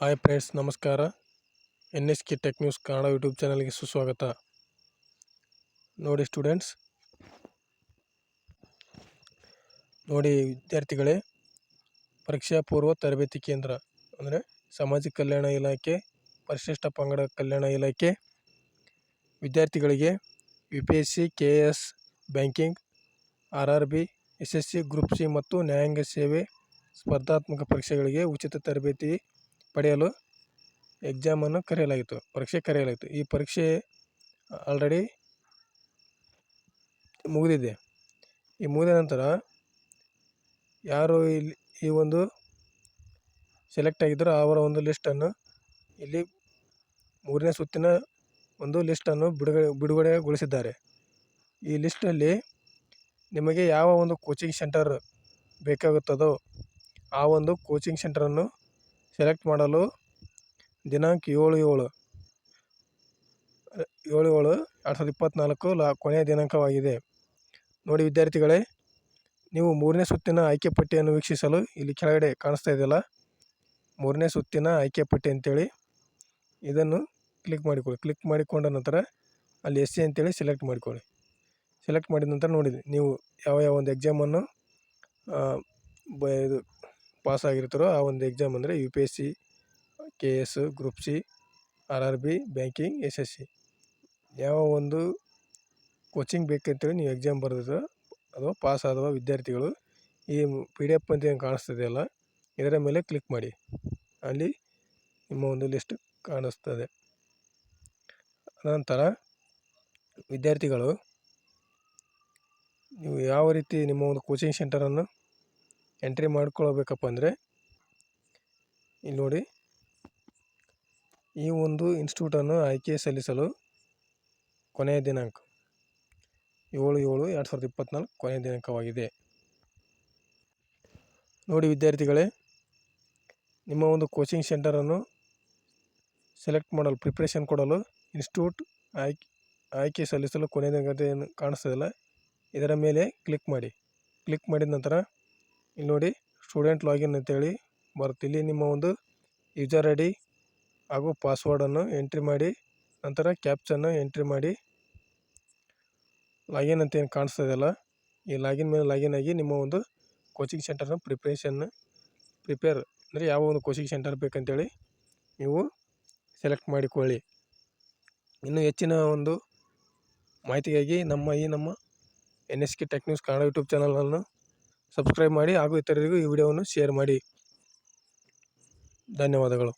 Hi friends, ನಮಸ್ಕಾರ. NSK tech news Kannada YouTube ಚಾನಲ್ಗೆ ಸುಸ್ವಾಗತ. ನೋಡಿ ಸ್ಟೂಡೆಂಟ್ಸ್, ನೋಡಿ ವಿದ್ಯಾರ್ಥಿಗಳೇ, ಪರೀಕ್ಷಾ ಪೂರ್ವ ತರಬೇತಿ ಕೇಂದ್ರ ಅಂದರೆ ಸಾಮಾಜಿಕ ಕಲ್ಯಾಣ ಇಲಾಖೆ, ಪರಿಶಿಷ್ಟ ಪಂಗಡ ಕಲ್ಯಾಣ ಇಲಾಖೆ ವಿದ್ಯಾರ್ಥಿಗಳಿಗೆ UPSC, KS, banking, RRB, SSC, group C ಮತ್ತು ನ್ಯಾಯಾಂಗ ಸೇವೆ ಸ್ಪರ್ಧಾತ್ಮಕ ಪರೀಕ್ಷೆಗಳಿಗೆ ಉಚಿತ ತರಬೇತಿ ಪಡೆಯಲು ಪರೀಕ್ಷೆ ಕರೆಯಲಾಯಿತು. ಈ ಪರೀಕ್ಷೆ ಆಲ್ರೆಡಿ ಮುಗಿದಿದೆ. ಈ ಮುಗಿದ ನಂತರ ಯಾರು ಈ ಒಂದು ಸೆಲೆಕ್ಟ್ ಆಗಿದ್ದರೂ ಅವರ ಒಂದು ಲಿಸ್ಟನ್ನು ಇಲ್ಲಿ 3ನೇ ಸುತ್ತಿನ ಒಂದು ಲಿಸ್ಟನ್ನು ಬಿಡುಗಡೆಗೊಳಿಸಿದ್ದಾರೆ. ಈ ಲಿಸ್ಟಲ್ಲಿ ನಿಮಗೆ ಯಾವ ಒಂದು ಕೋಚಿಂಗ್ ಸೆಂಟರ್ ಬೇಕಾಗುತ್ತದೋ ಆ ಒಂದು ಕೋಚಿಂಗ್ ಸೆಂಟರನ್ನು ಸೆಲೆಕ್ಟ್ ಮಾಡಲು ದಿನಾಂಕ 7/7/2024 ಕೊನೆಯ ದಿನಾಂಕವಾಗಿದೆ. ನೋಡಿ ವಿದ್ಯಾರ್ಥಿಗಳೇ, ನೀವು 3ನೇ ಸುತ್ತಿನ ಆಯ್ಕೆ ಪಟ್ಟಿಯನ್ನು ವೀಕ್ಷಿಸಲು ಇಲ್ಲಿ ಕೆಳಗಡೆ ಕಾಣಿಸ್ತಾ ಇದೆಯಲ್ಲ, 3ನೇ ಸುತ್ತಿನ ಆಯ್ಕೆ ಪಟ್ಟಿ ಅಂತೇಳಿ ಇದನ್ನು ಕ್ಲಿಕ್ ಮಾಡಿಕೊಳ್ಳಿ. ಕ್ಲಿಕ್ ಮಾಡಿಕೊಂಡ ನಂತರ ಅಲ್ಲಿ SC ಅಂತೇಳಿ ಸೆಲೆಕ್ಟ್ ಮಾಡಿಕೊಳ್ಳಿ. ಸೆಲೆಕ್ಟ್ ಮಾಡಿದ ನಂತರ ನೋಡಿ, ನೀವು ಯಾವ ಒಂದು ಎಕ್ಸಾಮನ್ನು ಇದು ಪಾಸ್ ಆಗಿರ್ತಾರೋ ಆ ಒಂದು ಎಕ್ಸಾಮ್ ಅಂದರೆ UPSC, KS, group C, RRB, banking, SSC ಯಾವ ಒಂದು ಕೋಚಿಂಗ್ ಬೇಕಂತೇಳಿ ನೀವು ಎಕ್ಸಾಮ್ ಬರೆದಿರೋ ಅಥವಾ ಪಾಸ್ ಆದವ ವಿದ್ಯಾರ್ಥಿಗಳು ಈ PDF ಅಂತ ಏನು ಕಾಣಿಸ್ತಿದೆಯಲ್ಲ ಇದರ ಮೇಲೆ ಕ್ಲಿಕ್ ಮಾಡಿ. ಅಲ್ಲಿ ನಿಮ್ಮ ಒಂದು ಲಿಸ್ಟ್ ಕಾಣಿಸ್ತದೆ. ನಂತರ ವಿದ್ಯಾರ್ಥಿಗಳು ನೀವು ಯಾವ ರೀತಿ ನಿಮ್ಮ ಒಂದು ಕೋಚಿಂಗ್ ಸೆಂಟರನ್ನು ಎಂಟ್ರಿ ಮಾಡ್ಕೊಳ್ಬೇಕಪ್ಪ ಅಂದರೆ ಇಲ್ಲಿ ನೋಡಿ, ಈ ಒಂದು ಇನ್ಸ್ಟಿಟ್ಯೂಟನ್ನು ಆಯ್ಕೆ ಸಲ್ಲಿಸಲು ಕೊನೆಯ ದಿನಾಂಕ 7/7/2024 ಕೊನೆಯ ದಿನಾಂಕವಾಗಿದೆ. ನೋಡಿ ವಿದ್ಯಾರ್ಥಿಗಳೇ, ನಿಮ್ಮ ಒಂದು ಕೋಚಿಂಗ್ ಸೆಂಟರನ್ನು ಸೆಲೆಕ್ಟ್ ಮಾಡಲು ಪ್ರಿಪ್ರೇಷನ್ ಕೊಡಲು ಇನ್ಸ್ಟಿಟ್ಯೂಟ್ ಆಯ್ಕೆ ಸಲ್ಲಿಸಲು ಕೊನೆಯ ದಿನಾಂಕ ಏನು ಕಾಣಿಸ್ತದಲ್ಲ ಇದರ ಮೇಲೆ ಕ್ಲಿಕ್ ಮಾಡಿ. ಕ್ಲಿಕ್ ಮಾಡಿದ ನಂತರ ಇಲ್ಲಿ ನೋಡಿ ಸ್ಟೂಡೆಂಟ್ ಲಾಗಿನ್ ಅಂತೇಳಿ ಬರುತ್ತೆ. ಇಲ್ಲಿ ನಿಮ್ಮ ಒಂದು ಯೂಸರ್ ID ಹಾಗೂ ಪಾಸ್ವರ್ಡನ್ನು ಎಂಟ್ರಿ ಮಾಡಿ ನಂತರ ಕ್ಯಾಪ್ಚನ್ನು ಎಂಟ್ರಿ ಮಾಡಿ ಲಾಗಿನ್ ಅಂತ ಏನು ಕಾಣಿಸ್ತದಲ್ಲ ಈ ಲಾಗಿನ್ ಮೇಲೆ ಲಾಗಿನ್ ಆಗಿ ನಿಮ್ಮ ಒಂದು ಕೋಚಿಂಗ್ ಸೆಂಟರ್ನ ಪ್ರಿಪೇರ್ ಅಂದರೆ ಯಾವ ಒಂದು ಕೋಚಿಂಗ್ ಸೆಂಟರ್ ಬೇಕಂತೇಳಿ ನೀವು ಸೆಲೆಕ್ಟ್ ಮಾಡಿಕೊಳ್ಳಿ. ಇನ್ನು ಹೆಚ್ಚಿನ ಒಂದು ಮಾಹಿತಿಗಾಗಿ ನಮ್ಮ NSK tech news Kannada YouTube ಚಾನಲನ್ನು ಸಬ್ಸ್ಕ್ರೈಬ್ ಮಾಡಿ ಹಾಗೂ ಇತರರಿಗೂ ಈ ವಿಡಿಯೋವನ್ನು ಶೇರ್ ಮಾಡಿ. ಧನ್ಯವಾದಗಳು.